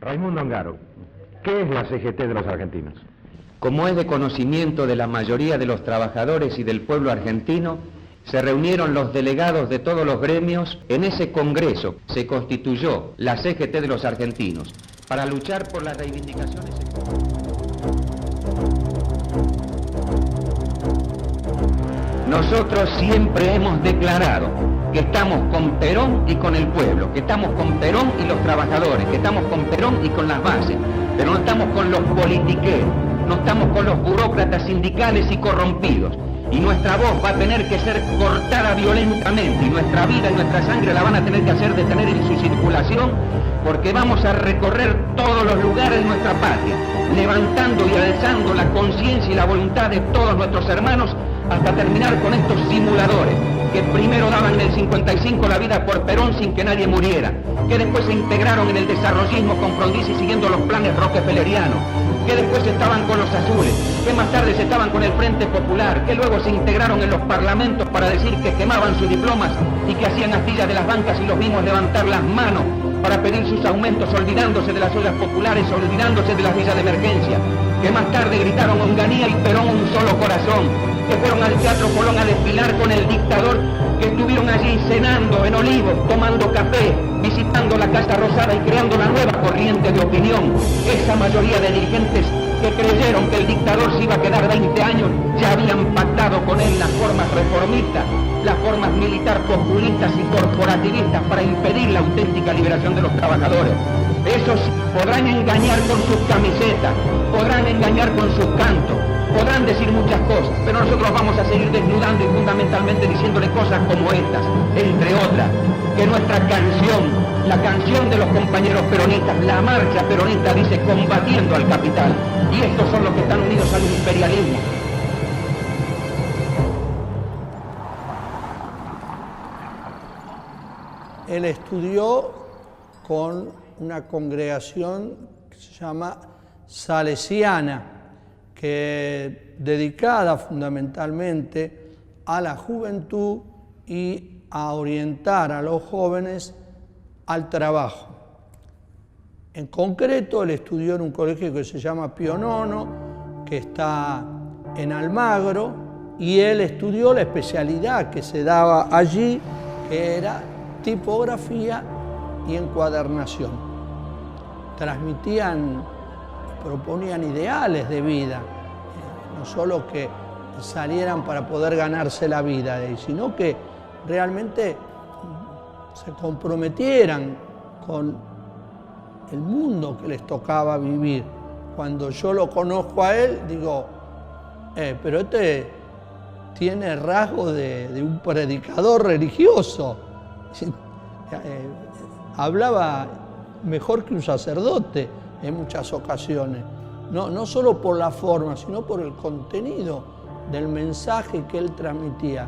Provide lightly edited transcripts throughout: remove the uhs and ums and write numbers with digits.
Raimundo Ongaro, ¿qué es la CGT de los argentinos? Como es de conocimiento de la mayoría de los trabajadores y del pueblo argentino, se reunieron los delegados de todos los gremios. En ese congreso se constituyó la CGT de los argentinos para luchar por las reivindicaciones económicas. Nosotros siempre hemos declarado que estamos con Perón y con el pueblo, que estamos con Perón y los trabajadores, que estamos con Perón y con las bases, pero no estamos con los politiqueros, no estamos con los burócratas sindicales y corrompidos. Y nuestra voz va a tener que ser cortada violentamente, y nuestra vida y nuestra sangre la van a tener que hacer detener en su circulación, porque vamos a recorrer todos los lugares de nuestra patria, levantando y alzando la conciencia y la voluntad de todos nuestros hermanos, hasta terminar con estos simuladores, que primero daban en el 55 la vida por Perón sin que nadie muriera, que después se integraron en el desarrollismo con Frondizi siguiendo los planes rockefellerianos, que después estaban con los azules, que más tarde se estaban con el Frente Popular, que luego se integraron en los parlamentos para decir que quemaban sus diplomas y que hacían astillas de las bancas, y los vimos levantar las manos para pedir sus aumentos, olvidándose de las ollas populares, olvidándose de las villas de emergencia, que más tarde gritaron Onganía y Perón un solo corazón, que fueron al Teatro Colón a desfilar con el dictador, que estuvieron allí cenando en Olivos, tomando café, visitando la Casa Rosada y creando una nueva corriente de opinión. Esa mayoría de dirigentes que creyeron que el dictador se iba a quedar 20 años, ya habían pactado con él las formas reformistas, las formas militar populistas y corporativistas para impedir la auténtica liberación de los trabajadores. Esos podrán engañar con sus camisetas, podrán engañar con sus cantos, podrán decir muchas cosas, pero nosotros vamos a seguir desnudando y fundamentalmente diciéndole cosas como estas, entre otras, que nuestra canción, la canción de los compañeros peronistas, la marcha peronista dice combatiendo al capital, y estos son los que están unidos al imperialismo. Él estudió con una congregación que se llama Salesiana, que dedicada fundamentalmente a la juventud y a orientar a los jóvenes al trabajo. En concreto, él estudió en un colegio que se llama Pío IX, que está en Almagro, y él estudió la especialidad que se daba allí, que era tipografía y encuadernación. Transmitían, proponían ideales de vida, no solo que salieran para poder ganarse la vida, sino que realmente se comprometieran con el mundo que les tocaba vivir. Cuando yo lo conozco a él, digo, pero este tiene rasgos de un predicador religioso. Hablaba mejor que un sacerdote en muchas ocasiones, no solo por la forma, sino por el contenido del mensaje que él transmitía.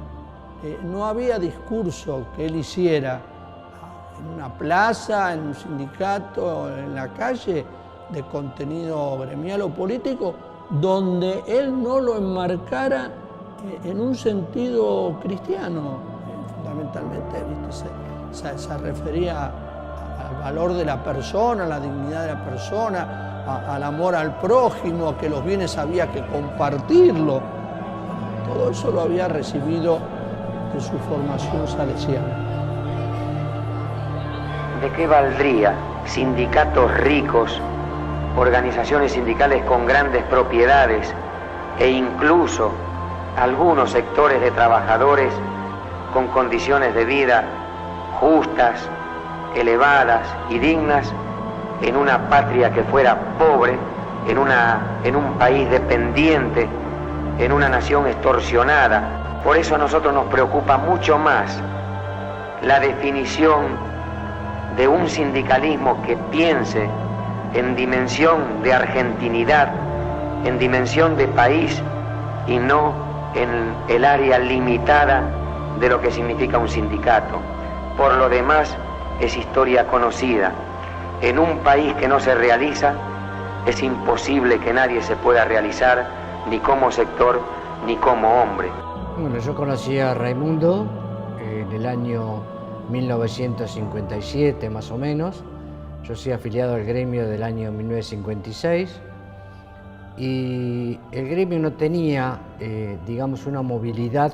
No había discurso que él hiciera en una plaza, en un sindicato, en la calle, de contenido gremial o político, donde él no lo enmarcara en un sentido cristiano. Fundamentalmente, ¿viste? Se refería al valor de la persona, a la dignidad de la persona, al amor al prójimo, que los bienes había que compartirlo. Todo eso lo había recibido de su formación salesiana. ¿De qué valdría sindicatos ricos, organizaciones sindicales con grandes propiedades e incluso algunos sectores de trabajadores con condiciones de vida justas, elevadas y dignas, en una patria que fuera pobre, en un país dependiente, en una nación extorsionada? Por eso a nosotros nos preocupa mucho más la definición de un sindicalismo que piense en dimensión de argentinidad, en dimensión de país, y no en el área limitada de lo que significa un sindicato. Por lo demás, es historia conocida. En un país que no se realiza, es imposible que nadie se pueda realizar, ni como sector, ni como hombre. Bueno, yo conocí a Raimundo en el año 1957 más o menos, Yo soy afiliado al gremio del año 1956 y el gremio no tenía, digamos, una movilidad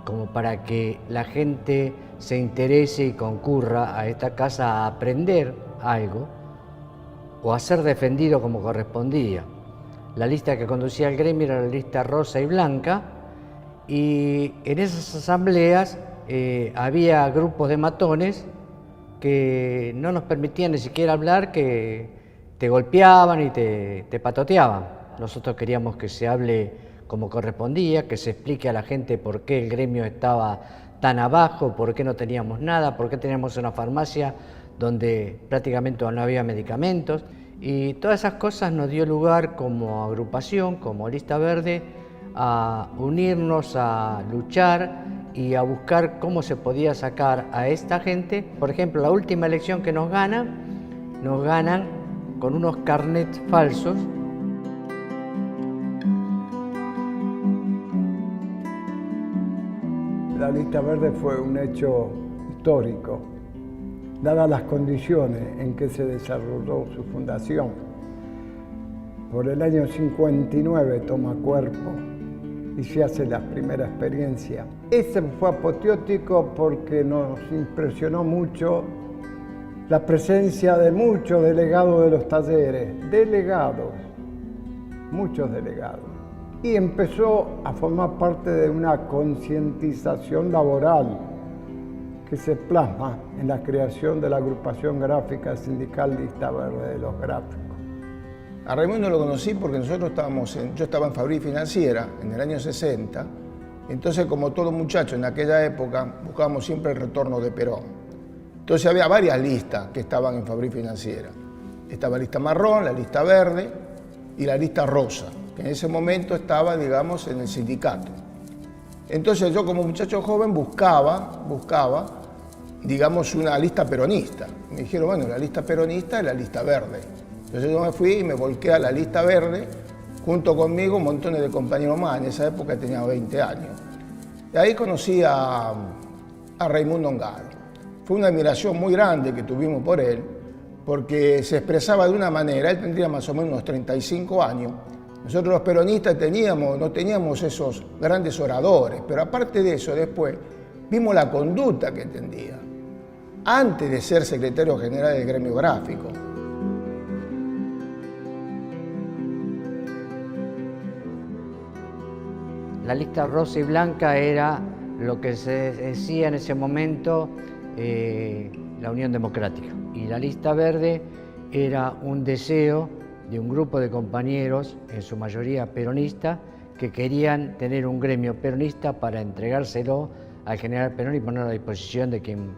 como para que la gente se interese y concurra a esta casa a aprender algo o a ser defendido como correspondía. La lista que conducía el gremio era la lista rosa y blanca, y en esas asambleas había grupos de matones que no nos permitían ni siquiera hablar, que te golpeaban y te patoteaban. Nosotros queríamos que se hable como correspondía, que se explique a la gente por qué el gremio estaba tan abajo, por qué no teníamos nada, por qué teníamos una farmacia donde prácticamente no había medicamentos. Y todas esas cosas nos dio lugar como agrupación, como Lista Verde, a unirnos, a luchar y a buscar cómo se podía sacar a esta gente. Por ejemplo, la última elección que nos ganan con unos carnets falsos. La Lista Verde fue un hecho histórico, dadas las condiciones en que se desarrolló su fundación. Por el año 59 toma cuerpo y se hace la primera experiencia. Ese fue apoteótico porque nos impresionó mucho la presencia de muchos delegados de los talleres, muchos delegados. Y empezó a formar parte de una concientización laboral que se plasma en la creación de la agrupación gráfica sindical Lista Verde de los Gráficos. A Raimundo lo conocí porque nosotros yo estaba en Fabril Financiera en el año 60, entonces como todo muchacho en aquella época buscábamos siempre el retorno de Perón. Entonces había varias listas que estaban en Fabril Financiera. Estaba la lista marrón, la lista verde y la lista rosa, que en ese momento estaba, digamos, en el sindicato. Entonces yo como muchacho joven buscaba, digamos, una lista peronista. Me dijeron, bueno, la lista peronista es la lista verde. Entonces yo me fui y me volqué a la lista verde, junto conmigo montones de compañeros más. En esa época tenía 20 años. Y ahí conocí a Raimundo Ongaro. Fue una admiración muy grande que tuvimos por él, porque se expresaba de una manera, él tendría más o menos unos 35 años. Nosotros los peronistas no teníamos esos grandes oradores, pero aparte de eso, después vimos la conducta que tendía, antes de ser secretario general del gremio gráfico. La lista rosa y blanca era lo que se decía en ese momento la Unión Democrática. Y la lista verde era un deseo de un grupo de compañeros, en su mayoría peronistas, que querían tener un gremio peronista para entregárselo al general Perón y ponerlo a disposición de quien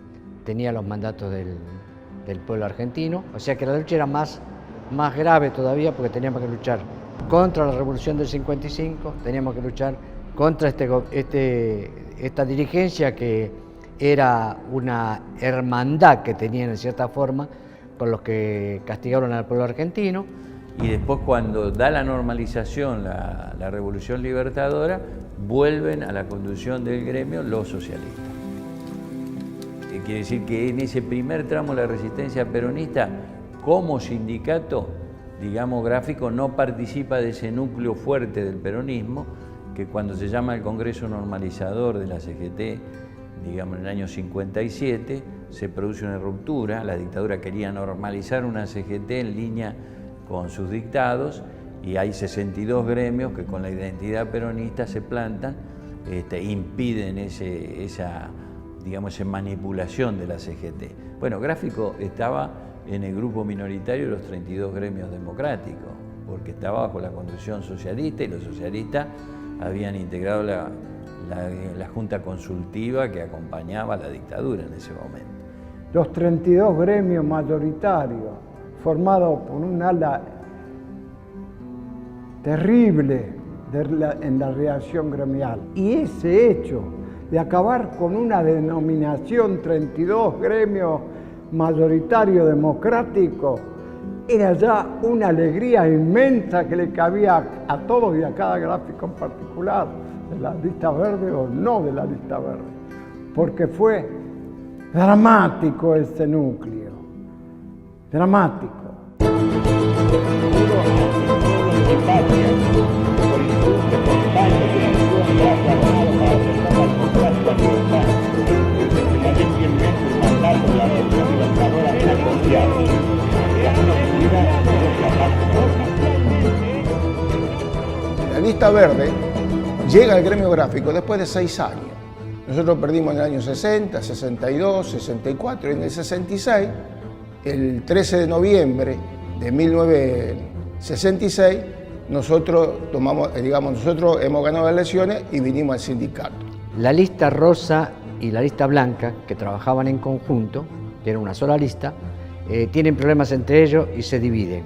tenía los mandatos del pueblo argentino. O sea que la lucha era más grave todavía, porque teníamos que luchar contra la revolución del 55, teníamos que luchar contra esta dirigencia que era una hermandad que tenían en cierta forma con los que castigaron al pueblo argentino. Y después, cuando da la normalización la Revolución Libertadora, vuelven a la conducción del gremio los socialistas. Quiere decir que en ese primer tramo de la resistencia peronista, como sindicato, digamos, gráfico, no participa de ese núcleo fuerte del peronismo, que cuando se llama el Congreso Normalizador de la CGT, digamos en el año 57, se produce una ruptura. La dictadura quería normalizar una CGT en línea con sus dictados, y hay 62 gremios que con la identidad peronista se plantan, impiden esa manipulación de la CGT. Bueno, Gráfico estaba en el grupo minoritario de los 32 gremios democráticos, porque estaba bajo la conducción socialista, y los socialistas habían integrado la Junta Consultiva que acompañaba a la dictadura en ese momento. Los 32 gremios mayoritarios, formados por un ala terrible en la reacción gremial. Y ese hecho de acabar con una denominación 32 gremios mayoritarios democráticos era ya una alegría inmensa que le cabía a todos y a cada gráfico en particular, de la lista verde o no de la lista verde, porque fue dramático este núcleo. dramático. La lista verde llega al gremio gráfico después de 6 años. Nosotros perdimos en el año 60, 62, 64 y en el 66, el 13 de noviembre de 1966, nosotros hemos ganado las elecciones y vinimos al sindicato. La lista rosa y la lista blanca, que trabajaban en conjunto, que era una sola lista, tienen problemas entre ellos y se dividen.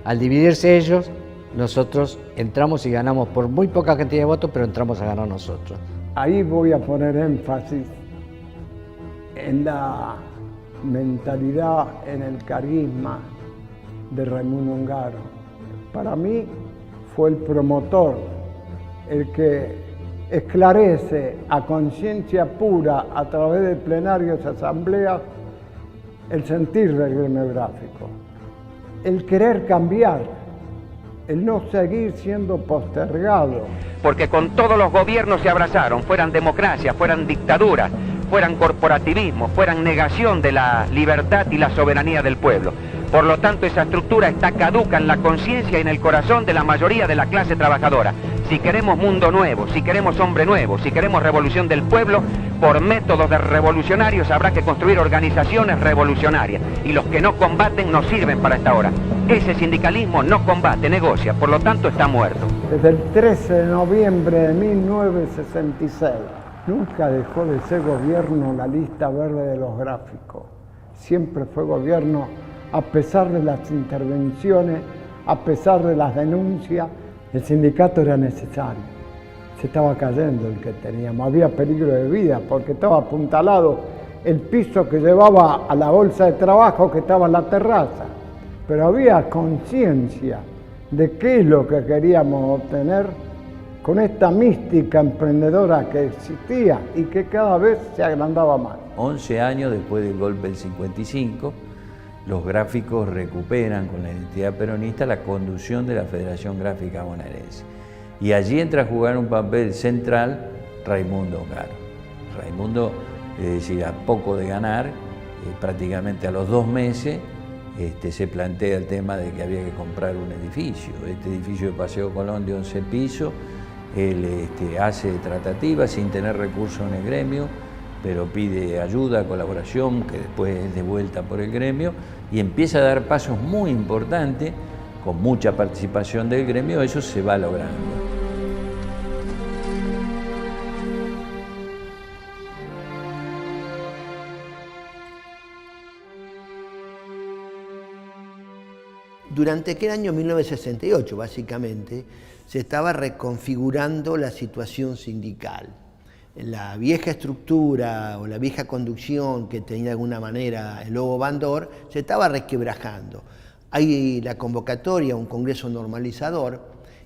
Al dividirse ellos, nosotros entramos y ganamos por muy poca cantidad de votos, pero entramos a ganar nosotros. Ahí voy a poner énfasis en la mentalidad, en el carisma de Raimundo Ongaro. Para mí fue el promotor, el que esclarece a conciencia pura a través de plenarios, asambleas, el sentir del gremio gráfico, el querer cambiar, el no seguir siendo postergado. Porque con todos los gobiernos se abrazaron, fueran democracia, fueran dictaduras, fueran corporativismo, fueran negación de la libertad y la soberanía del pueblo. Por lo tanto, esa estructura está caduca en la conciencia y en el corazón de la mayoría de la clase trabajadora. Si queremos mundo nuevo, si queremos hombre nuevo, si queremos revolución del pueblo, por métodos de revolucionarios habrá que construir organizaciones revolucionarias. Y los que no combaten no sirven para esta hora. Ese sindicalismo no combate, negocia, por lo tanto está muerto. Desde el 13 de noviembre de 1966, nunca dejó de ser gobierno la lista verde de los gráficos. Siempre fue gobierno a pesar de las intervenciones, a pesar de las denuncias. El sindicato era necesario. Se estaba cayendo el que teníamos, había peligro de vida porque estaba apuntalado el piso que llevaba a la bolsa de trabajo que estaba en la terraza. Pero había conciencia de qué es lo que queríamos obtener con esta mística emprendedora que existía y que cada vez se agrandaba más. 11 años después del golpe del 55, los gráficos recuperan con la identidad peronista la conducción de la Federación Gráfica Bonaerense. Y allí entra a jugar un papel central Raimundo Ongaro. Raimundo, es decir, a poco de ganar, prácticamente a los 2 meses, se plantea el tema de que había que comprar un edificio. Este edificio de Paseo Colón de 11 pisos, él hace tratativas sin tener recursos en el gremio, pero pide ayuda, colaboración, que después es devuelta por el gremio, y empieza a dar pasos muy importantes, con mucha participación del gremio, eso se va logrando. Durante aquel año 1968, básicamente, se estaba reconfigurando la situación sindical. La vieja estructura o la vieja conducción que tenía de alguna manera el Lobo Bandor se estaba resquebrajando. Hay la convocatoria a un congreso normalizador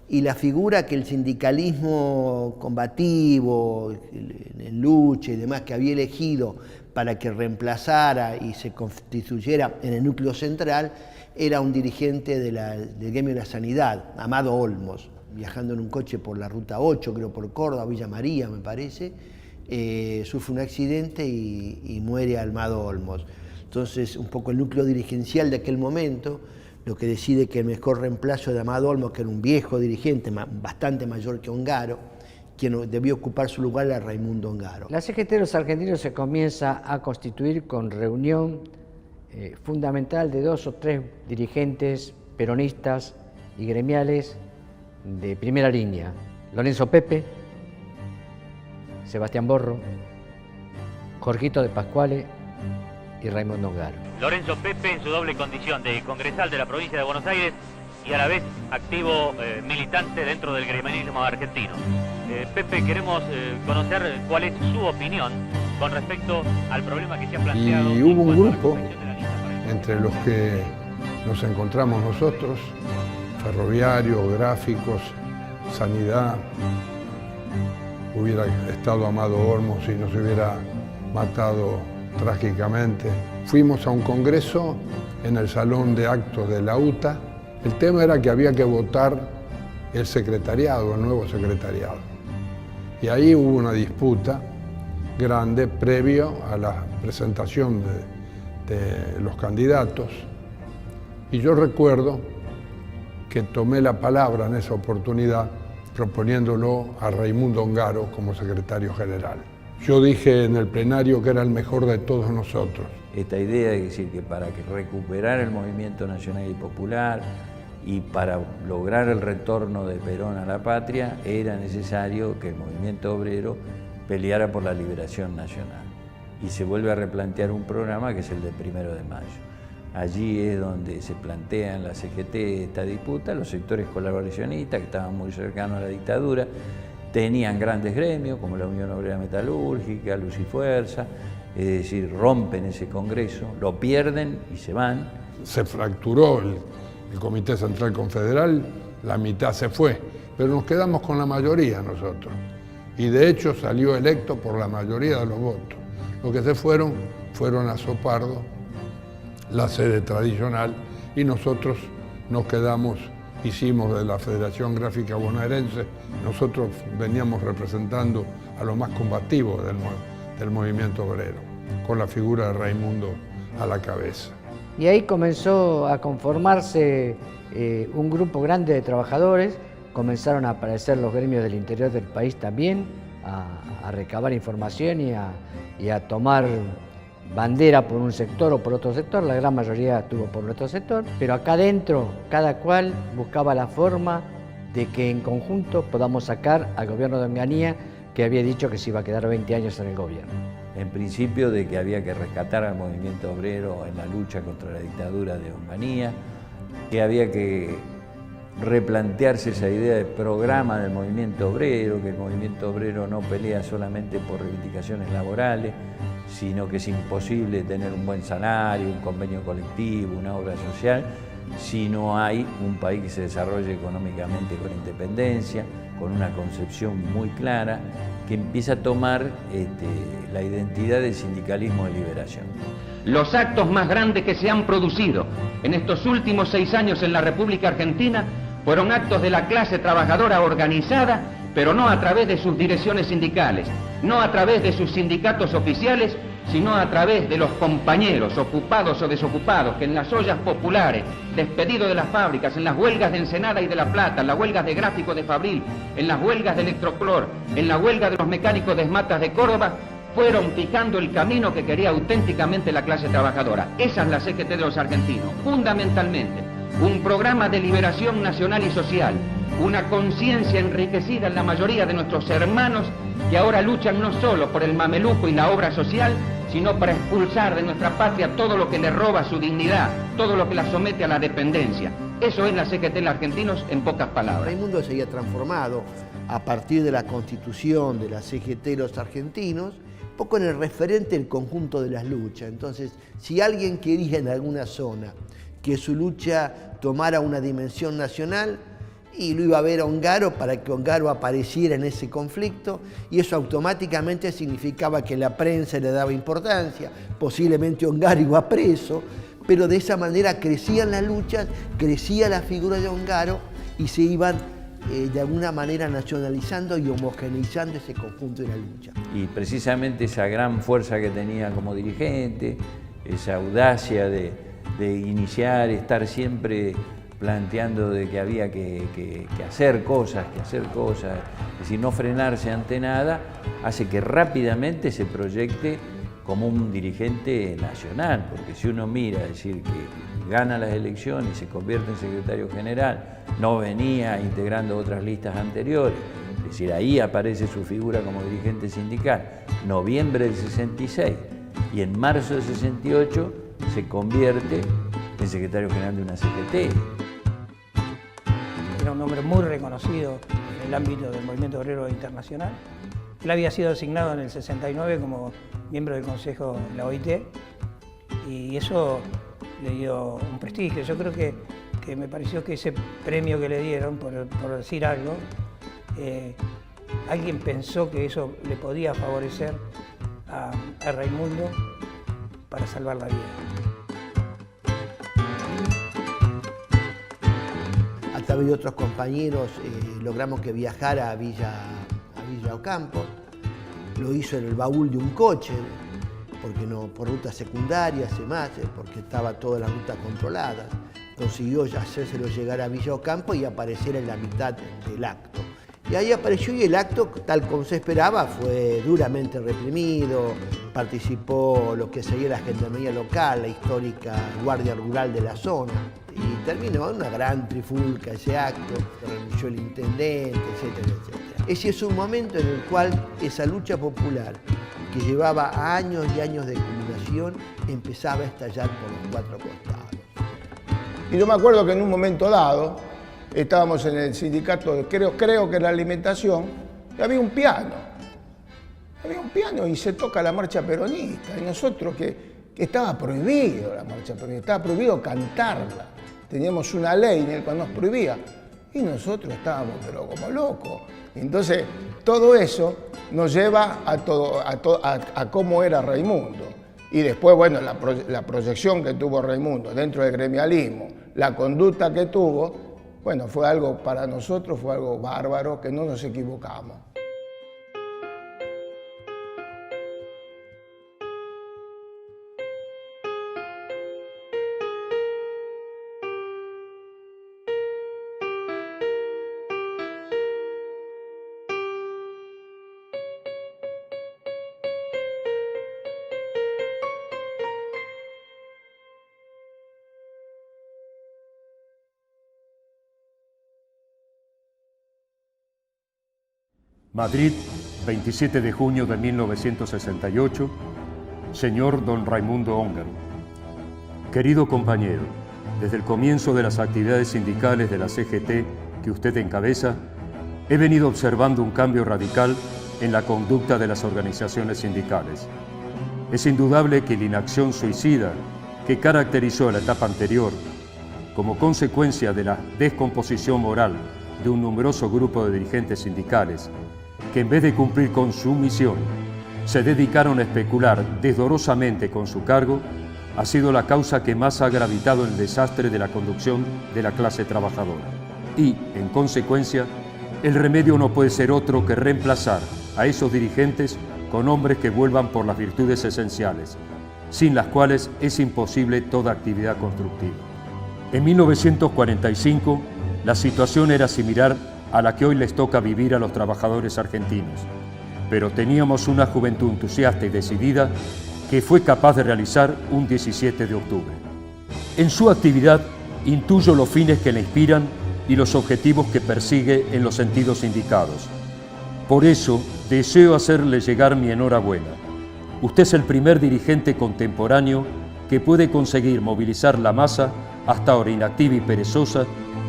y la figura que el sindicalismo combativo, en lucha y demás que había elegido para que reemplazara y se constituyera en el núcleo central era un dirigente del gremio de la sanidad, Amado Olmos, viajando en un coche por la ruta 8, creo por Córdoba, Villa María me parece, sufre un accidente y muere Amado Olmos. Entonces un poco el núcleo dirigencial de aquel momento, lo que decide que el mejor reemplazo de Amado Olmos, que era un viejo dirigente, bastante mayor que Ongaro, quien debió ocupar su lugar era Raimundo Ongaro. La CGT de los Argentinos se comienza a constituir con reunión fundamental de 2 o 3 dirigentes peronistas y gremiales de primera línea: Lorenzo Pepe, Sebastián Borro, Jorgito de Pascuale y Raimundo Ongaro. Lorenzo Pepe en su doble condición de congresal de la provincia de Buenos Aires y a la vez activo militante dentro del gremialismo argentino. Pepe, queremos conocer cuál es su opinión con respecto al problema que se ha planteado. Y hubo un grupo entre los que nos encontramos nosotros, ferroviarios, gráficos, sanidad. Hubiera estado Amado Olmos y nos hubiera matado trágicamente. Fuimos a un congreso en el salón de actos de la UTA. El tema era que había que votar el secretariado, el nuevo secretariado. Y ahí hubo una disputa grande previo a la presentación de los candidatos. Y yo recuerdo que tomé la palabra en esa oportunidad proponiéndolo a Raimundo Ongaro como secretario general. Yo dije en el plenario que era el mejor de todos nosotros. Esta idea de decir que para recuperar el movimiento nacional y popular y para lograr el retorno de Perón a la patria era necesario que el movimiento obrero peleara por la liberación nacional. Y se vuelve a replantear un programa que es el del 1 de mayo. Allí es donde se plantea en la CGT esta disputa. Los sectores colaboracionistas, que estaban muy cercanos a la dictadura, tenían grandes gremios como la Unión Obrera Metalúrgica, Luz y Fuerza, es decir, rompen ese congreso, lo pierden y se van. Se fracturó el Comité Central Confederal, la mitad se fue, pero nos quedamos con la mayoría nosotros. Y de hecho salió electo por la mayoría de los votos. Los que se fueron a Sopardo, la sede tradicional, y nosotros nos quedamos, hicimos de la Federación Gráfica Bonaerense, nosotros veníamos representando a los más combativos del movimiento obrero, con la figura de Raimundo a la cabeza. Y ahí comenzó a conformarse un grupo grande de trabajadores, comenzaron a aparecer los gremios del interior del país también, a recabar información y a tomar bandera por un sector o por otro sector. La gran mayoría estuvo por nuestro sector, pero acá adentro cada cual buscaba la forma de que en conjunto podamos sacar al gobierno de Onganía, que había dicho que se iba a quedar 20 años en el gobierno. En principio de que había que rescatar al movimiento obrero en la lucha contra la dictadura de Onganía, que había que replantearse esa idea de programa del movimiento obrero, que el movimiento obrero no pelea solamente por reivindicaciones laborales, sino que es imposible tener un buen salario, un convenio colectivo, una obra social, si no hay un país que se desarrolle económicamente con independencia, con una concepción muy clara, que empieza a tomar la identidad del sindicalismo de liberación. Los actos más grandes que se han producido en estos últimos 6 años en la República Argentina fueron actos de la clase trabajadora organizada, pero no a través de sus direcciones sindicales, no a través de sus sindicatos oficiales, sino a través de los compañeros, ocupados o desocupados, que en las ollas populares, despedidos de las fábricas, en las huelgas de Ensenada y de La Plata, en las huelgas de gráficos de Fabril, en las huelgas de Electroclor, en la huelga de los mecánicos de Esmatas de Córdoba, fueron fijando el camino que quería auténticamente la clase trabajadora. Esa es la CGT de los argentinos, fundamentalmente. Un programa de liberación nacional y social, una conciencia enriquecida en la mayoría de nuestros hermanos que ahora luchan no solo por el mameluco y la obra social, sino para expulsar de nuestra patria todo lo que le roba su dignidad, todo lo que la somete a la dependencia. Eso es la CGT de los argentinos en pocas palabras. Raimundo se había transformado a partir de la constitución de la CGT de los argentinos, un poco en el referente del conjunto de las luchas. Entonces, si alguien quería en alguna zona que su lucha tomara una dimensión nacional, y lo iba a ver a Ongaro para que Ongaro apareciera en ese conflicto, y eso automáticamente significaba que la prensa le daba importancia, posiblemente Ongaro iba preso, pero de esa manera crecían las luchas, crecía la figura de Ongaro y se iban de alguna manera nacionalizando y homogeneizando ese conjunto de la lucha. Y precisamente esa gran fuerza que tenía como dirigente, esa audacia de iniciar, estar siempre planteando de que había que hacer cosas, es decir, no frenarse ante nada, hace que rápidamente se proyecte como un dirigente nacional, porque si uno mira, es decir, que gana las elecciones y se convierte en secretario general, no venía integrando otras listas anteriores, es decir, ahí aparece su figura como dirigente sindical, noviembre del 66, y en marzo del 68 se convierte en secretario general de una CGT. Era un hombre muy reconocido en el ámbito del movimiento obrero internacional. Él había sido asignado en el 69 como miembro del Consejo de la OIT y eso le dio un prestigio. Yo creo que me pareció que ese premio que le dieron, por decir algo, alguien pensó que eso le podía favorecer a Raimundo para salvar la vida. a través de otros compañeros logramos que viajara a Villa Ocampo. Lo hizo en el baúl de un coche, porque no, por rutas secundarias, porque estaba toda la ruta controlada. Consiguió hacérselo llegar a Villa Ocampo y aparecer en la mitad del acto. Y ahí apareció y el acto, tal como se esperaba, fue duramente reprimido. Participó lo que sería la gendarmería local, la histórica Guardia Rural de la zona. Y terminó en una gran trifulca ese acto, renunció el intendente, etcétera, etcétera. Ese es un momento en el cual esa lucha popular, que llevaba años y años de acumulación, empezaba a estallar por los cuatro costados. Y yo me acuerdo que en un momento dado, estábamos en el sindicato, creo que era alimentación, y había un piano. Había un piano y se toca la marcha peronista. Y nosotros, que estaba prohibido la marcha peronista, estaba prohibido cantarla. Teníamos una ley en la cual nos prohibía. Y nosotros estábamos pero como locos. Entonces, todo eso nos lleva a cómo era Raimundo. Y después, bueno, la proyección que tuvo Raimundo dentro del gremialismo, la conducta que tuvo, bueno, fue algo, para nosotros fue algo bárbaro, que no nos equivocamos. Madrid, 27 de junio de 1968, señor don Raimundo Óngaro. Querido compañero, desde el comienzo de las actividades sindicales de la CGT que usted encabeza, he venido observando un cambio radical en la conducta de las organizaciones sindicales. Es indudable que la inacción suicida que caracterizó la etapa anterior, como consecuencia de la descomposición moral de un numeroso grupo de dirigentes sindicales, que en vez de cumplir con su misión, se dedicaron a especular desdorosamente con su cargo, ha sido la causa que más ha gravitado el desastre de la conducción de la clase trabajadora. Y, en consecuencia, el remedio no puede ser otro que reemplazar a esos dirigentes con hombres que vuelvan por las virtudes esenciales, sin las cuales es imposible toda actividad constructiva. En 1945, la situación era similar a la que hoy les toca vivir a los trabajadores argentinos, pero teníamos una juventud entusiasta y decidida que fue capaz de realizar un 17 de octubre. En su actividad intuyo los fines que le inspiran y los objetivos que persigue en los sentidos indicados. Por eso deseo hacerle llegar mi enhorabuena. Usted es el primer dirigente contemporáneo que puede conseguir movilizar la masa, hasta ahora inactiva y perezosa,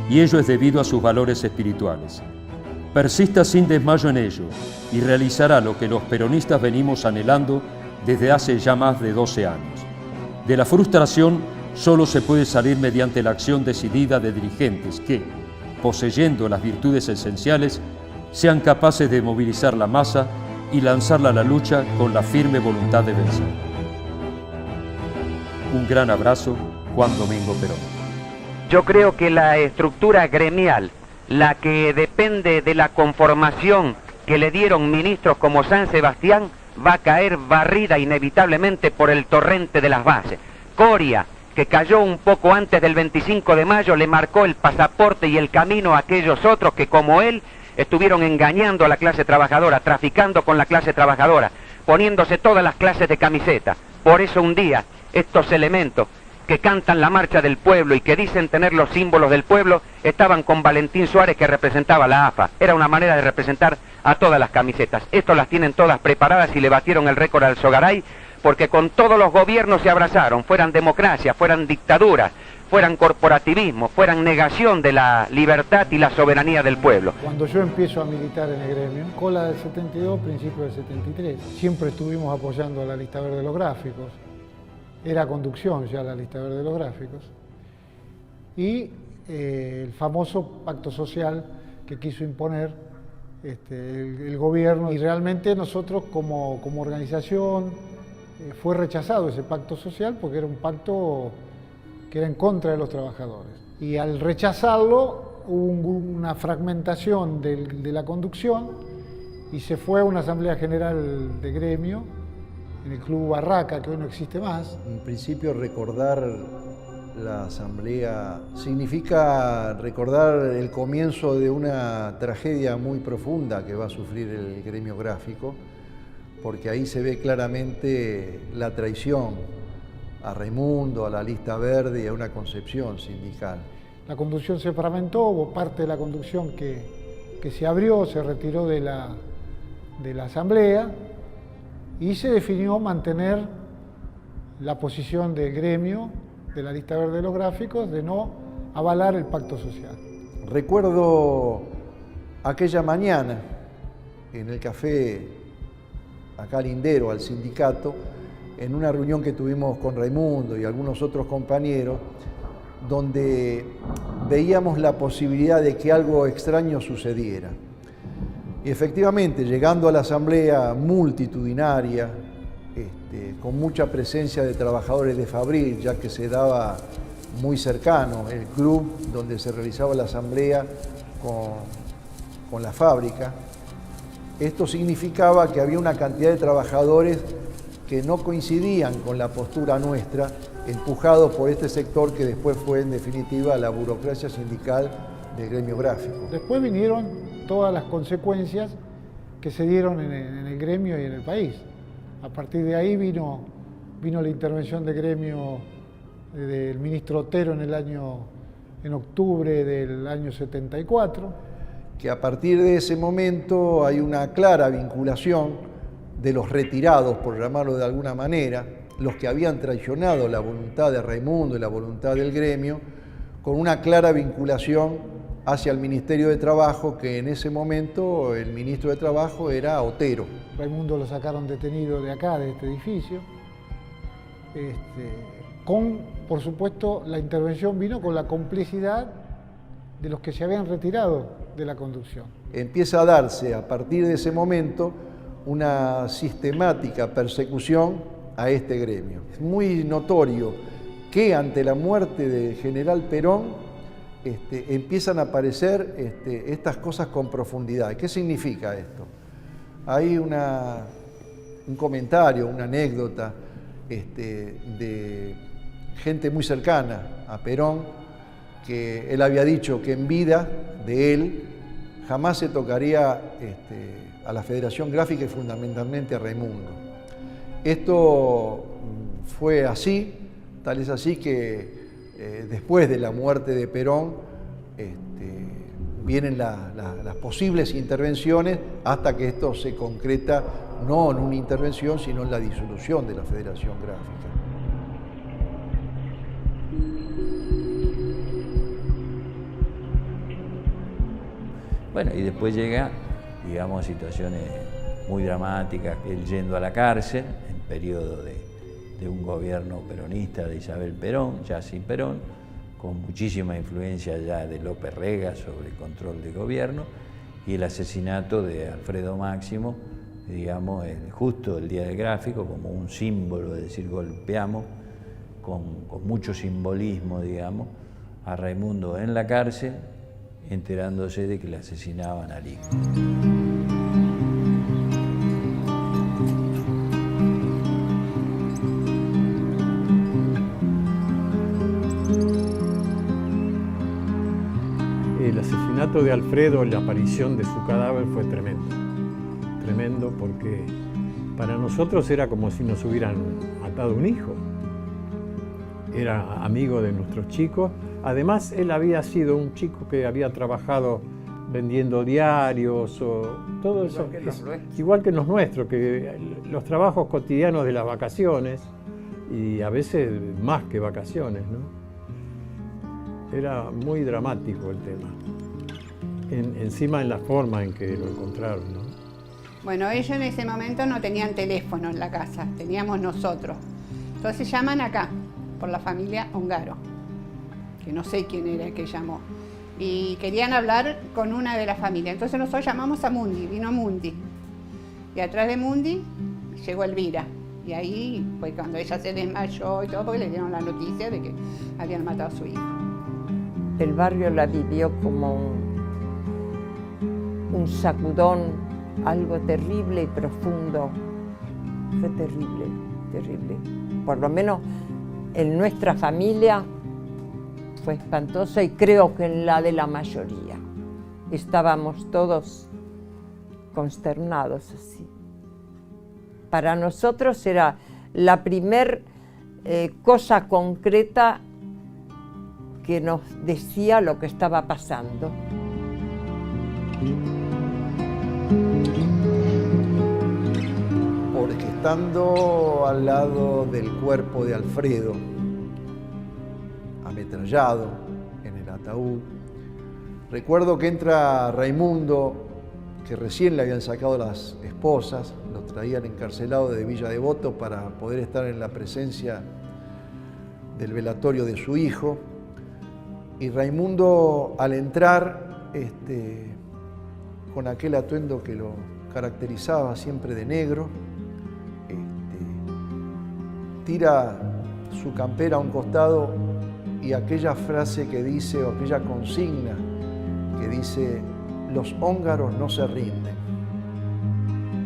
y ello es debido a sus valores espirituales. Persista sin desmayo en ello y realizará lo que los peronistas venimos anhelando desde hace ya más de 12 años. De la frustración solo se puede salir mediante la acción decidida de dirigentes que, poseyendo las virtudes esenciales, sean capaces de movilizar la masa y lanzarla a la lucha con la firme voluntad de vencer. Un gran abrazo, Juan Domingo Perón. Yo creo que la estructura gremial, la que depende de la conformación que le dieron ministros como San Sebastián, va a caer barrida inevitablemente por el torrente de las bases. Coria, que cayó un poco antes del 25 de mayo, le marcó el pasaporte y el camino a aquellos otros que, como él, estuvieron engañando a la clase trabajadora, traficando con la clase trabajadora, poniéndose todas las clases de camiseta. Por eso un día estos elementos que cantan la marcha del pueblo y que dicen tener los símbolos del pueblo, estaban con Valentín Suárez, que representaba la AFA. Era una manera de representar a todas las camisetas. Estos las tienen todas preparadas y le batieron el récord al Sogaray, porque con todos los gobiernos se abrazaron, fueran democracia, fueran dictaduras, fueran corporativismo, fueran negación de la libertad y la soberanía del pueblo. Cuando yo empiezo a militar en el gremio, cola del 72, principio del 73, siempre estuvimos apoyando a la lista verde de los gráficos. Era conducción ya la lista verde de los gráficos. Y el famoso pacto social que quiso imponer el gobierno. Y realmente nosotros como organización fue rechazado ese pacto social porque era un pacto que era en contra de los trabajadores. Y al rechazarlo hubo una fragmentación de la conducción y se fue a una asamblea general de gremio en el Club Barraca, que hoy no existe más. En principio, recordar la asamblea significa recordar el comienzo de una tragedia muy profunda que va a sufrir el gremio gráfico, porque ahí se ve claramente la traición a Raimundo, a la Lista Verde y a una concepción sindical. La conducción se fragmentó, hubo parte de la conducción que se abrió, se retiró de la asamblea y se definió mantener la posición del gremio, de la Lista Verde de los Gráficos, de no avalar el pacto social. Recuerdo aquella mañana en el café acá lindero al sindicato, en una reunión que tuvimos con Raimundo y algunos otros compañeros, donde veíamos la posibilidad de que algo extraño sucediera. Y efectivamente, llegando a la asamblea multitudinaria, con mucha presencia de trabajadores de Fabril, ya que se daba muy cercano el club donde se realizaba la asamblea con la fábrica, esto significaba que había una cantidad de trabajadores que no coincidían con la postura nuestra, empujados por este sector que después fue en definitiva la burocracia sindical del gremio gráfico. Después vinieron todas las consecuencias que se dieron en el gremio y en el país. A partir de ahí vino la intervención del gremio del ministro Otero en octubre del año 74. Que a partir de ese momento hay una clara vinculación de los retirados, por llamarlo de alguna manera, los que habían traicionado la voluntad de Raimundo y la voluntad del gremio, con una clara vinculación hacia el Ministerio de Trabajo, que en ese momento el ministro de Trabajo era Otero. Raimundo lo sacaron detenido de acá, de este edificio. Por supuesto, la intervención vino con la complicidad de los que se habían retirado de la conducción. Empieza a darse a partir de ese momento una sistemática persecución a este gremio. Es muy notorio que ante la muerte del general Perón empiezan a aparecer estas cosas con profundidad. ¿Qué significa esto? Hay un comentario, una anécdota de gente muy cercana a Perón, que él había dicho que en vida de él jamás se tocaría a la Federación Gráfica y fundamentalmente a Raimundo. Esto fue así, tal es así que después de la muerte de Perón vienen las posibles intervenciones hasta que esto se concreta no en una intervención, sino en la disolución de la Federación Gráfica. Bueno, y después llega, digamos, situaciones muy dramáticas, él yendo a la cárcel en periodo de un gobierno peronista de Isabel Perón, ya sin Perón, con muchísima influencia ya de López Rega sobre el control del gobierno, y el asesinato de Alfredo Máximo, digamos, justo el Día del Gráfico, como un símbolo de decir golpeamos, con mucho simbolismo, digamos, a Raimundo en la cárcel, enterándose de que le asesinaban al hijo. El asesinato de Alfredo, la aparición de su cadáver fue tremendo porque para nosotros era como si nos hubieran matado un hijo. Era amigo de nuestros chicos. Además, él había sido un chico que había trabajado vendiendo diarios o todo eso. Igual que los nuestros, que los trabajos cotidianos de las vacaciones, y a veces más que vacaciones, ¿no? Era muy dramático el tema. Encima en la forma en que lo encontraron, ¿no? Bueno, ellos en ese momento no tenían teléfono en la casa, teníamos nosotros. Entonces llaman acá, por la familia Ongaro, que no sé quién era el que llamó. Y querían hablar con una de la familia. Entonces nosotros llamamos a Mundi, vino Mundi. Y atrás de Mundi llegó Elvira. Y ahí fue cuando ella se desmayó y todo, porque le dieron la noticia de que habían matado a su hijo. el barrio la vivió como un sacudón, algo terrible y profundo. Fue terrible, terrible. Por lo menos en nuestra familia fue espantosa y creo que en la de la mayoría. Estábamos todos consternados así. Para nosotros era la primer cosa concreta que nos decía lo que estaba pasando. Porque estando al lado del cuerpo de Alfredo, ametrallado en el ataúd, recuerdo que entra Raimundo, que recién le habían sacado las esposas, lo traían encarcelado de Villa Devoto para poder estar en la presencia del velatorio de su hijo. Y Raimundo, al entrar, con aquel atuendo que lo caracterizaba siempre de negro, tira su campera a un costado y aquella frase que dice, o aquella consigna que dice: los húngaros no se rinden.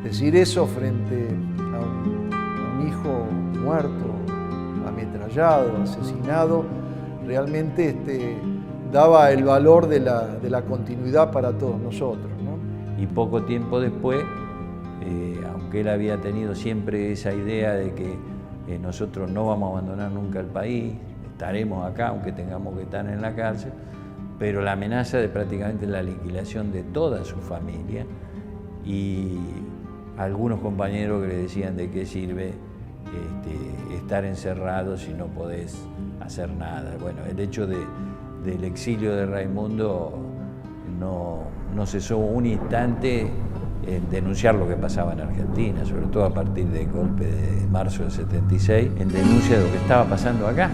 Decir eso frente a un hijo muerto, ametrallado, asesinado, realmente daba el valor de la continuidad para todos nosotros, ¿no? Y poco tiempo después, aunque él había tenido siempre esa idea de que nosotros no vamos a abandonar nunca el país, estaremos acá aunque tengamos que estar en la cárcel, pero la amenaza de prácticamente la aniquilación de toda su familia, y algunos compañeros que le decían de qué sirve estar encerrado si no podés hacer nada. Bueno, el hecho del exilio de Raimundo no cesó un instante en denunciar lo que pasaba en Argentina, sobre todo a partir del golpe de marzo del 76, en denuncia de lo que estaba pasando acá.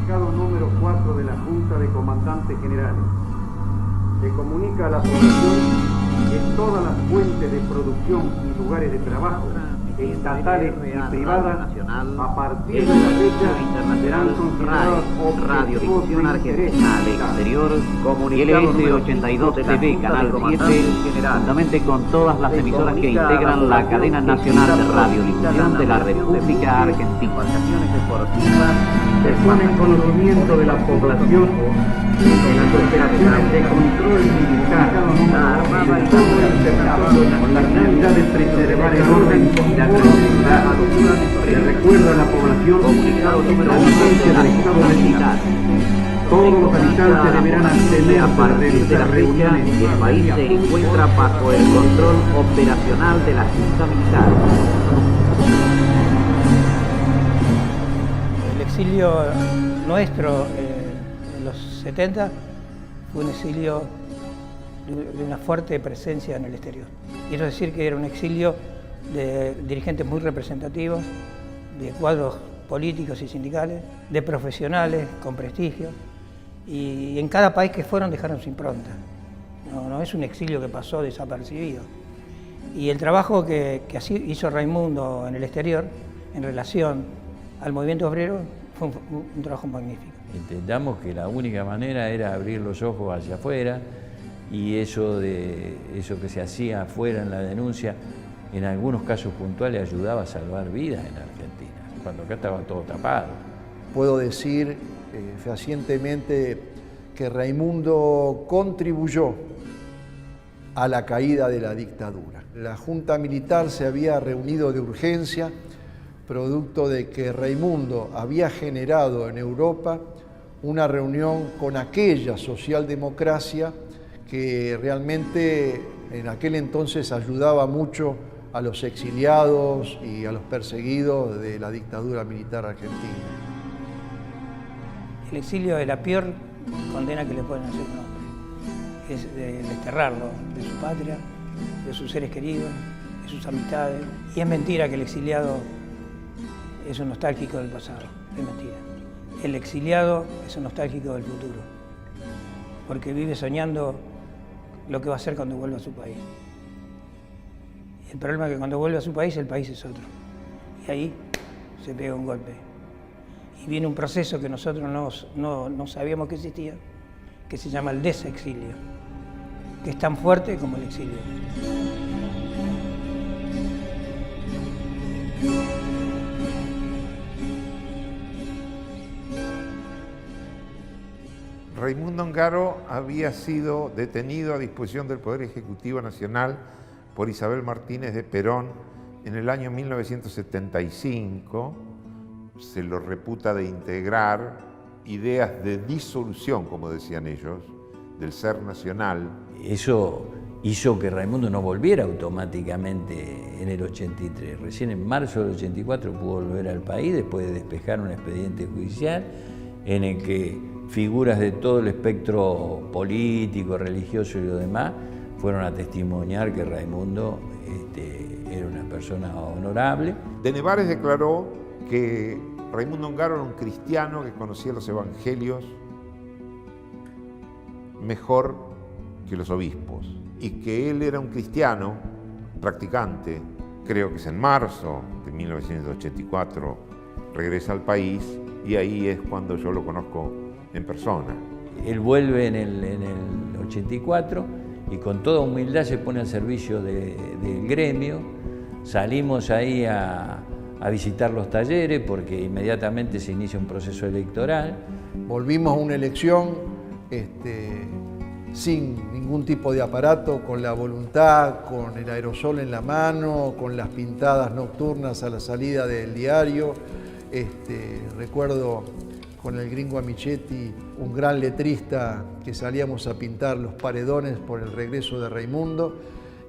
Comunicado número 4 de la Junta de Comandantes Generales. Se comunica a la población que todas las fuentes de producción y lugares de trabajo, estatales y privadas, a partir de la fecha serán considerados Radiodifusión Argentina al exterior, LS 82 TV, Canal 7, juntamente con todas las emisoras que integran la cadena nacional de radiodifusión de la República Argentina. Se pone en conocimiento de la población en las operaciones de control militar, con la finalidad de preservar el orden y la tranquilidad. Se recuerda a la población la vigencia del estado de militar. Todos los habitantes deberán abstener a partir de la fecha y el país se encuentra bajo el control operacional de la Junta Militar. El exilio nuestro en los 70 fue un exilio de una fuerte presencia en el exterior. Quiero decir que era un exilio de dirigentes muy representativos, de cuadros políticos y sindicales, de profesionales con prestigio, y en cada país que fueron dejaron su impronta. No es un exilio que pasó desapercibido. Y el trabajo que así hizo Raimundo en el exterior, en relación al movimiento obrero, fue un trabajo magnífico. Entendamos que la única manera era abrir los ojos hacia afuera, y eso que se hacía afuera en la denuncia, en algunos casos puntuales ayudaba a salvar vidas en Argentina, cuando acá estaba todo tapado. Puedo decir fehacientemente que Raimundo contribuyó a la caída de la dictadura. La Junta Militar se había reunido de urgencia, producto de que Raimundo había generado en Europa una reunión con aquella socialdemocracia que realmente en aquel entonces ayudaba mucho a los exiliados y a los perseguidos de la dictadura militar argentina. El exilio es la peor condena que le pueden hacer a un hombre. Es desterrarlo de su patria, de sus seres queridos, de sus amistades. Y es mentira que el exiliado es un nostálgico del pasado, es mentira. El exiliado es un nostálgico del futuro, porque vive soñando lo que va a hacer cuando vuelva a su país. El problema es que cuando vuelve a su país, el país es otro. Y ahí se pega un golpe. Y viene un proceso que nosotros no sabíamos que existía, que se llama el desexilio, que es tan fuerte como el exilio. Raimundo Ongaro había sido detenido a disposición del Poder Ejecutivo Nacional por Isabel Martínez de Perón en el año 1975. Se lo reputa de integrar ideas de disolución, como decían ellos, del ser nacional. Eso hizo que Raimundo no volviera automáticamente en el 83. Recién en marzo del 84 pudo volver al país después de despejar un expediente judicial en el que figuras de todo el espectro político, religioso y lo demás fueron a testimoniar que Raimundo era una persona honorable. De Nevares declaró que Raimundo Ongaro era un cristiano que conocía los evangelios mejor que los obispos y que él era un cristiano practicante. Creo que es en marzo de 1984 regresa al país y ahí es cuando yo lo conozco en persona. Él vuelve en el 84 y con toda humildad se pone al servicio del gremio. Salimos ahí a visitar los talleres porque inmediatamente se inicia un proceso electoral. Volvimos a una elección sin ningún tipo de aparato, con la voluntad, con el aerosol en la mano, con las pintadas nocturnas a la salida del diario. Recuerdo con el gringo Amichetti, un gran letrista, que salíamos a pintar los paredones por el regreso de Raimundo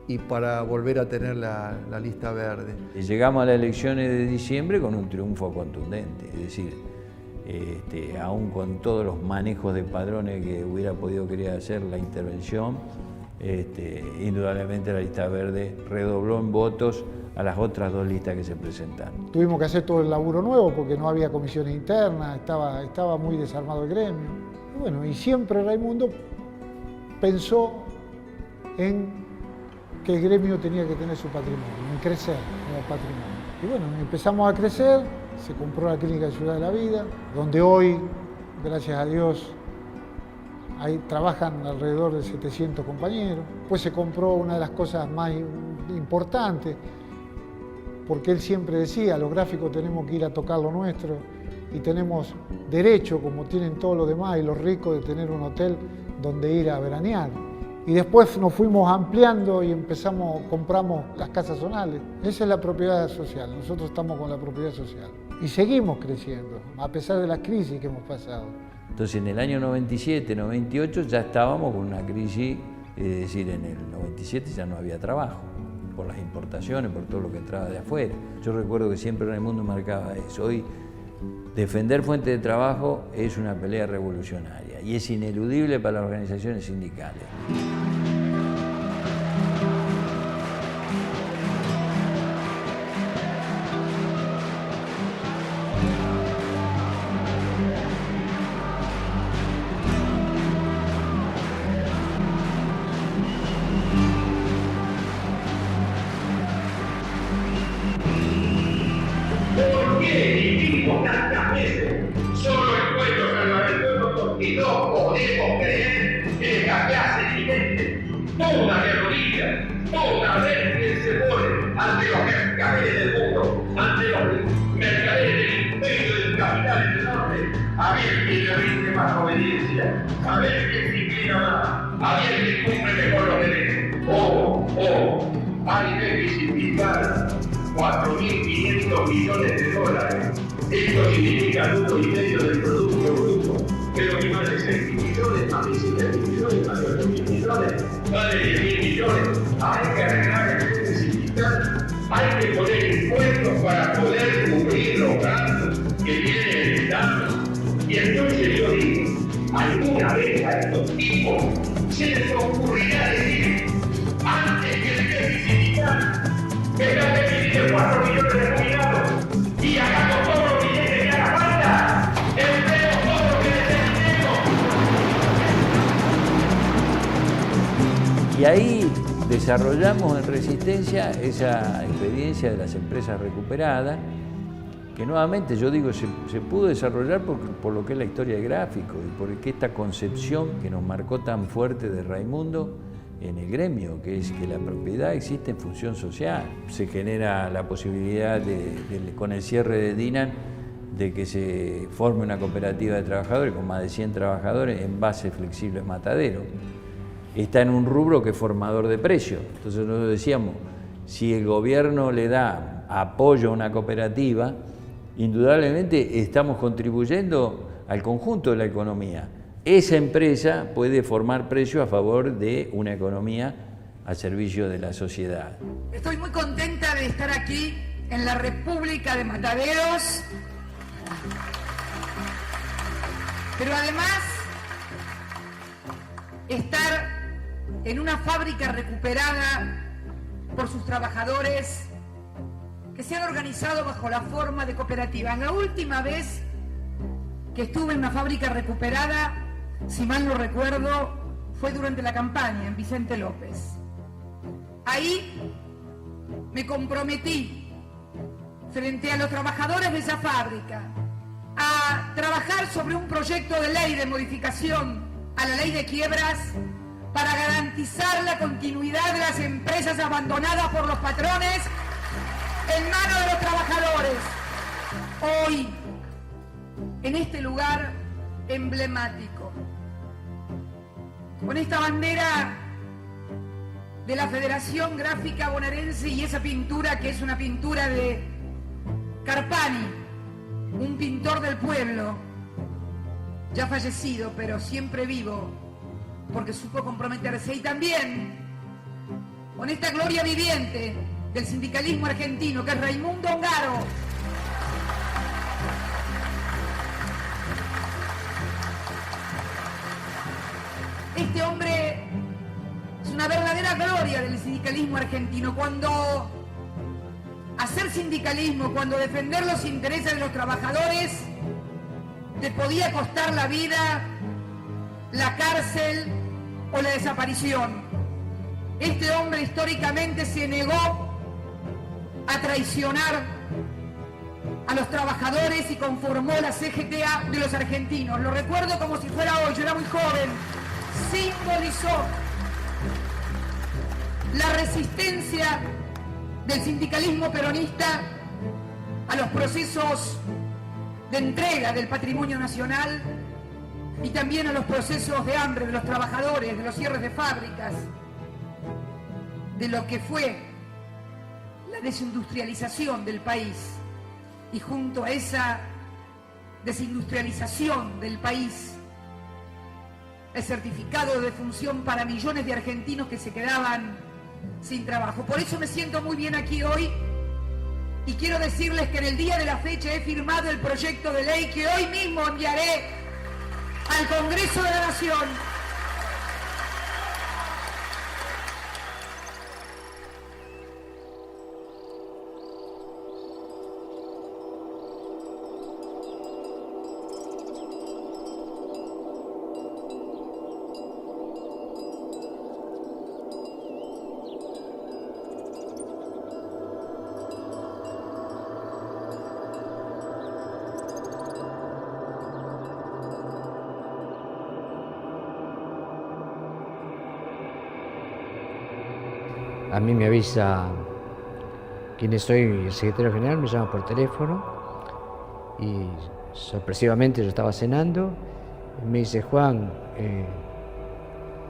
y para volver a tener la lista verde. Y llegamos a las elecciones de diciembre con un triunfo contundente, es decir, aún con todos los manejos de padrones que hubiera podido querer hacer la intervención, indudablemente la lista verde redobló en votos a las otras dos listas que se presentaron. Tuvimos que hacer todo el laburo nuevo porque no había comisiones internas, estaba muy desarmado el gremio. Y bueno, y siempre Raimundo pensó en que el gremio tenía que tener su patrimonio, en crecer como patrimonio. Y bueno, empezamos a crecer, se compró la Clínica de Ciudad de la Vida, donde hoy, gracias a Dios, ahí trabajan alrededor de 700 compañeros. Pues se compró una de las cosas más importantes, porque él siempre decía, los gráficos tenemos que ir a tocar lo nuestro y tenemos derecho, como tienen todos los demás y los ricos, de tener un hotel donde ir a veranear. Y después nos fuimos ampliando y compramos las casas zonales. Esa es la propiedad social, nosotros estamos con la propiedad social. Y seguimos creciendo, a pesar de las crisis que hemos pasado. Entonces en el año 97, 98 ya estábamos con una crisis, es decir, en el 97 ya no había trabajo, por las importaciones, por todo lo que entraba de afuera. Yo recuerdo que siempre Raimundo marcaba eso. Hoy defender fuentes de trabajo es una pelea revolucionaria y es ineludible para las organizaciones sindicales. Hay déficit fiscal, 4.500 millones de dólares. Esto significa el 1,5% del Producto Bruto. Pero que más de 6 millones, más de 7 millones, más de 8 millones, más de 10.000 millones. Hay que arreglar el déficit fiscal. Hay que poner impuestos para poder cubrir los gastos que viene el Estado. Y entonces yo digo, ¿alguna vez a estos tipos se les ocurrirá decir, antes que el déficit fiscal, venga el déficit de 4 millones de jubilados y hagamos todos los billetes que haga falta, empleemos todo lo que necesitemos? Y ahí desarrollamos en Resistencia esa experiencia de las empresas recuperadas, que nuevamente yo digo se pudo desarrollar por lo que es la historia del gráfico y por esta concepción que nos marcó tan fuerte de Raimundo en el gremio, que es que la propiedad existe en función social. Se genera la posibilidad con el cierre de Dinan de que se forme una cooperativa de trabajadores con más de 100 trabajadores en base flexible Matadero. Está en un rubro que es formador de precios. Entonces nosotros decíamos, si el gobierno le da apoyo a una cooperativa, indudablemente estamos contribuyendo al conjunto de la economía. Esa empresa puede formar precios a favor de una economía al servicio de la sociedad. Estoy muy contenta de estar aquí en la República de Mataderos, pero además estar en una fábrica recuperada por sus trabajadores que se han organizado bajo la forma de cooperativa. La última vez que estuve en una fábrica recuperada, si mal no recuerdo, fue durante la campaña en Vicente López. Ahí me comprometí frente a los trabajadores de esa fábrica a trabajar sobre un proyecto de ley de modificación a la ley de quiebras para garantizar la continuidad de las empresas abandonadas por los patrones en manos de los trabajadores. Hoy, en este lugar emblemático, con esta bandera de la Federación Gráfica Bonaerense y esa pintura que es una pintura de Carpani, un pintor del pueblo, ya fallecido, pero siempre vivo, porque supo comprometerse, y también con esta gloria viviente del sindicalismo argentino, que es Raimundo Ongaro. Este hombre es una verdadera gloria del sindicalismo argentino. Cuando hacer sindicalismo, cuando defender los intereses de los trabajadores, te podía costar la vida, la cárcel o la desaparición. Este hombre históricamente se negó a traicionar a los trabajadores y conformó la CGTA de los argentinos. Lo recuerdo como si fuera hoy, yo era muy joven. Simbolizó la resistencia del sindicalismo peronista a los procesos de entrega del patrimonio nacional y también a los procesos de hambre de los trabajadores, de los cierres de fábricas, de lo que fue la desindustrialización del país. Y junto a esa desindustrialización del país, el certificado de defunción para millones de argentinos que se quedaban sin trabajo. Por eso me siento muy bien aquí hoy y quiero decirles que en el día de la fecha he firmado el proyecto de ley que hoy mismo enviaré al Congreso de la Nación. A mí me avisa quién soy, el secretario general, me llama por teléfono y sorpresivamente yo estaba cenando y me dice: Juan,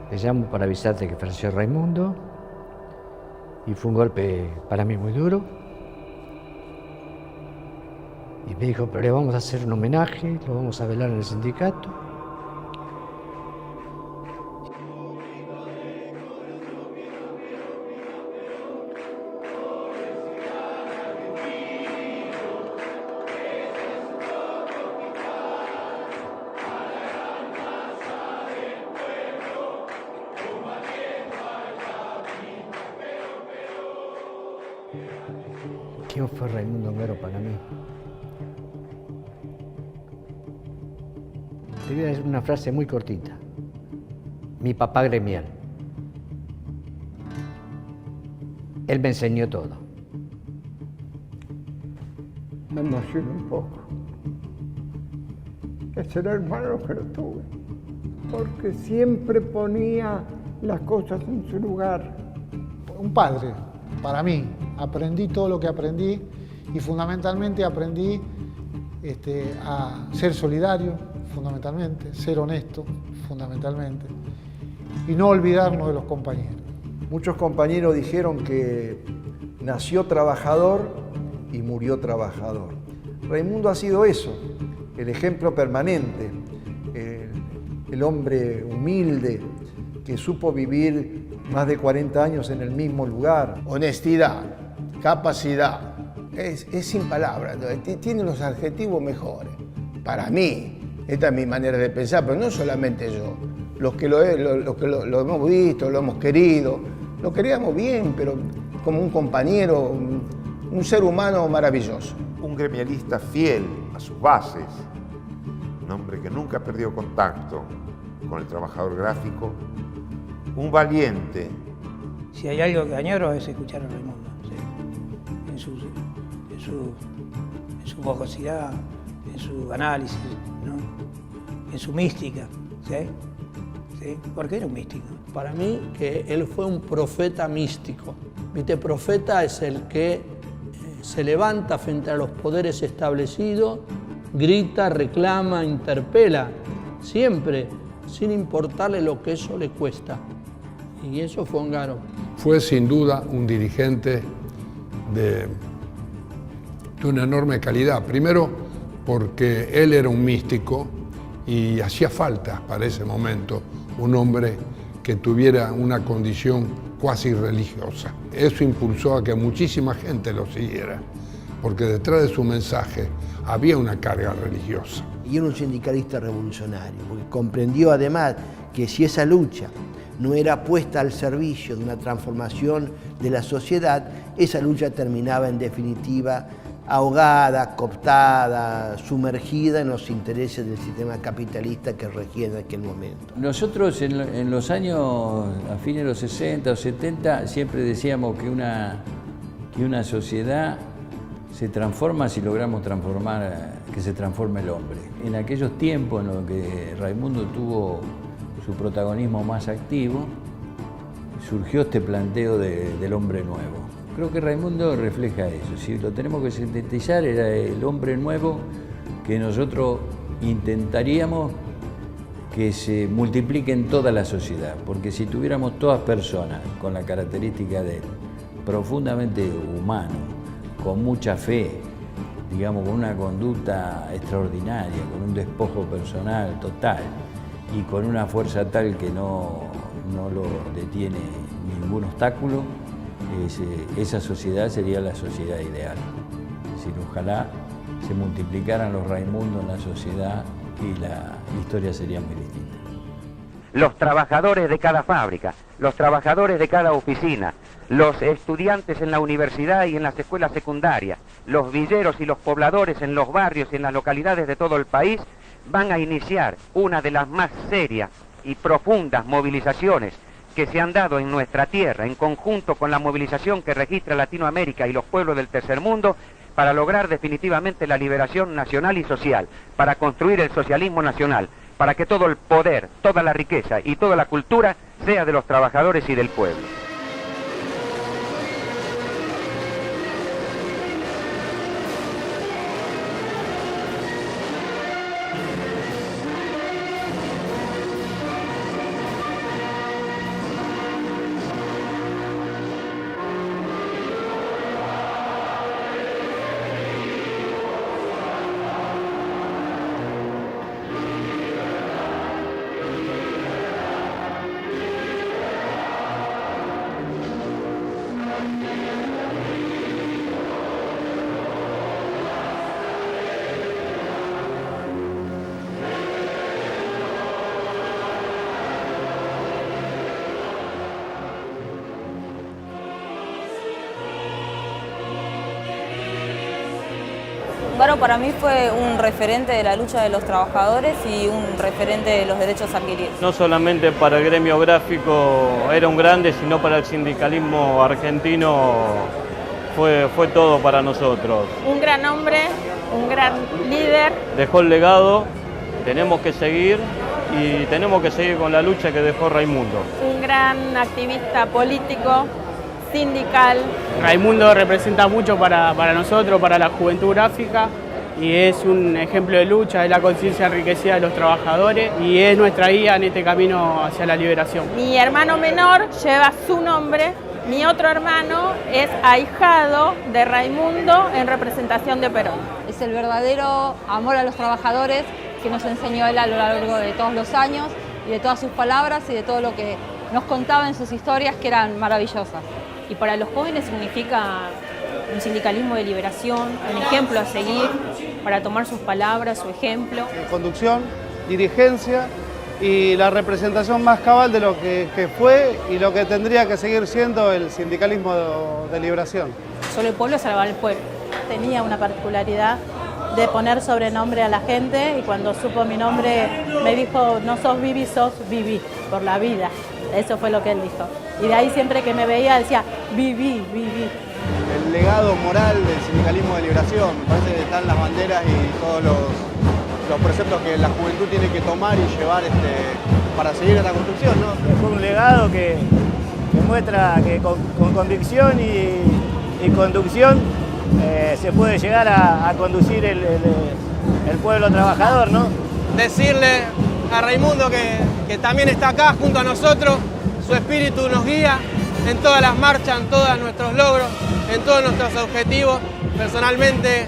te llamo para avisarte que falleció Raimundo, y fue un golpe para mí muy duro. Y me dijo: pero le vamos a hacer un homenaje, lo vamos a velar en el sindicato. ¿Quién fue Raimundo Ongaro para mí? Te voy a decir una frase muy cortita. Mi papá gremial. Él me enseñó todo. me emociono un poco. Es el hermano que lo tuve, porque siempre ponía las cosas en su lugar. Un padre, para mí, aprendí todo lo que aprendí y fundamentalmente aprendí a ser solidario, fundamentalmente, ser honesto, fundamentalmente, y no olvidarnos de los compañeros. Muchos compañeros dijeron que nació trabajador y murió trabajador. Raimundo ha sido eso, el ejemplo permanente, el hombre humilde que supo vivir más de 40 años en el mismo lugar. Honestidad, capacidad, es sin palabras, tiene los adjetivos mejores. Para mí, esta es mi manera de pensar, pero no solamente yo. Los que lo hemos visto, lo hemos querido, lo queríamos bien, pero como un compañero, un ser humano maravilloso. Un gremialista fiel a sus bases, un hombre que nunca perdió contacto con el trabajador gráfico, un valiente. Si hay algo que añoro es escuchar a Raimundo, ¿sí? en su fogosidad, en su análisis, ¿no? En su mística, ¿sí? ¿Sí? Porque era un místico. Para mí que él fue un profeta místico. ¿Viste? Profeta es el que se levanta frente a los poderes establecidos, grita, reclama, interpela, siempre, sin importarle lo que eso le cuesta. Y eso fue Ongaro. Fue sin duda un dirigente de una enorme calidad. Primero porque él era un místico y hacía falta para ese momento un hombre que tuviera una condición cuasi religiosa. Eso impulsó a que muchísima gente lo siguiera, porque detrás de su mensaje había una carga religiosa. Y era un sindicalista revolucionario, porque comprendió además que si esa lucha no era puesta al servicio de una transformación de la sociedad, esa lucha terminaba en definitiva ahogada, cooptada, sumergida en los intereses del sistema capitalista que regía en aquel momento. Nosotros en los años, a fines de los 60 o 70, siempre decíamos que una sociedad se transforma si logramos que se transforme el hombre. En aquellos tiempos en los que Raimundo tuvo su protagonismo más activo, surgió este planteo del hombre nuevo. Creo que Raimundo refleja eso. Si lo tenemos que sintetizar, era el hombre nuevo que nosotros intentaríamos que se multiplique en toda la sociedad, porque si tuviéramos todas personas con la característica de él, profundamente humano, con mucha fe, digamos, con una conducta extraordinaria, con un despojo personal total y con una fuerza tal que no lo detiene ningún obstáculo, esa sociedad sería la sociedad ideal. Es decir, ojalá se multiplicaran los Raimundos en la sociedad y la historia sería muy distinta. Los trabajadores de cada fábrica, los trabajadores de cada oficina, los estudiantes en la universidad y en las escuelas secundarias, los villeros y los pobladores en los barrios y en las localidades de todo el país van a iniciar una de las más serias y profundas movilizaciones que se han dado en nuestra tierra, en conjunto con la movilización que registra Latinoamérica y los pueblos del tercer mundo, para lograr definitivamente la liberación nacional y social, para construir el socialismo nacional, para que todo el poder, toda la riqueza y toda la cultura sea de los trabajadores y del pueblo. Ongaro para mí fue un referente de la lucha de los trabajadores y un referente de los derechos adquiridos. No solamente para el gremio gráfico era un grande, sino para el sindicalismo argentino fue todo para nosotros. Un gran hombre, un gran líder. Dejó el legado, tenemos que seguir y tenemos que seguir con la lucha que dejó Raimundo. Un gran activista político, sindical. Raimundo representa mucho para nosotros, para la juventud gráfica, y es un ejemplo de lucha, es la conciencia enriquecida de los trabajadores y es nuestra guía en este camino hacia la liberación. Mi hermano menor lleva su nombre, mi otro hermano es ahijado de Raimundo en representación de Perón. Es el verdadero amor a los trabajadores que nos enseñó él a lo largo de todos los años y de todas sus palabras y de todo lo que nos contaba en sus historias, que eran maravillosas. Y para los jóvenes significa un sindicalismo de liberación, un ejemplo a seguir para tomar sus palabras, su ejemplo. Conducción, dirigencia y la representación más cabal de lo que fue y lo que tendría que seguir siendo el sindicalismo de liberación. Solo el pueblo salva al pueblo. Tenía una particularidad de poner sobrenombre a la gente y cuando supo mi nombre me dijo, no sos Vivi, sos Viví, por la vida. Eso fue lo que él dijo. Y de ahí siempre que me veía decía, Viví, Viví. El legado moral del sindicalismo de liberación, me parece que están las banderas y todos los preceptos que la juventud tiene que tomar y llevar para seguir esta construcción, ¿no? Fue un legado que muestra que con convicción y conducción se puede llegar a conducir el pueblo trabajador, ¿no? Decirle a Raimundo que también está acá junto a nosotros, su espíritu nos guía en todas las marchas, en todos nuestros logros, en todos nuestros objetivos. Personalmente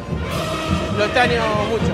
lo extraño mucho.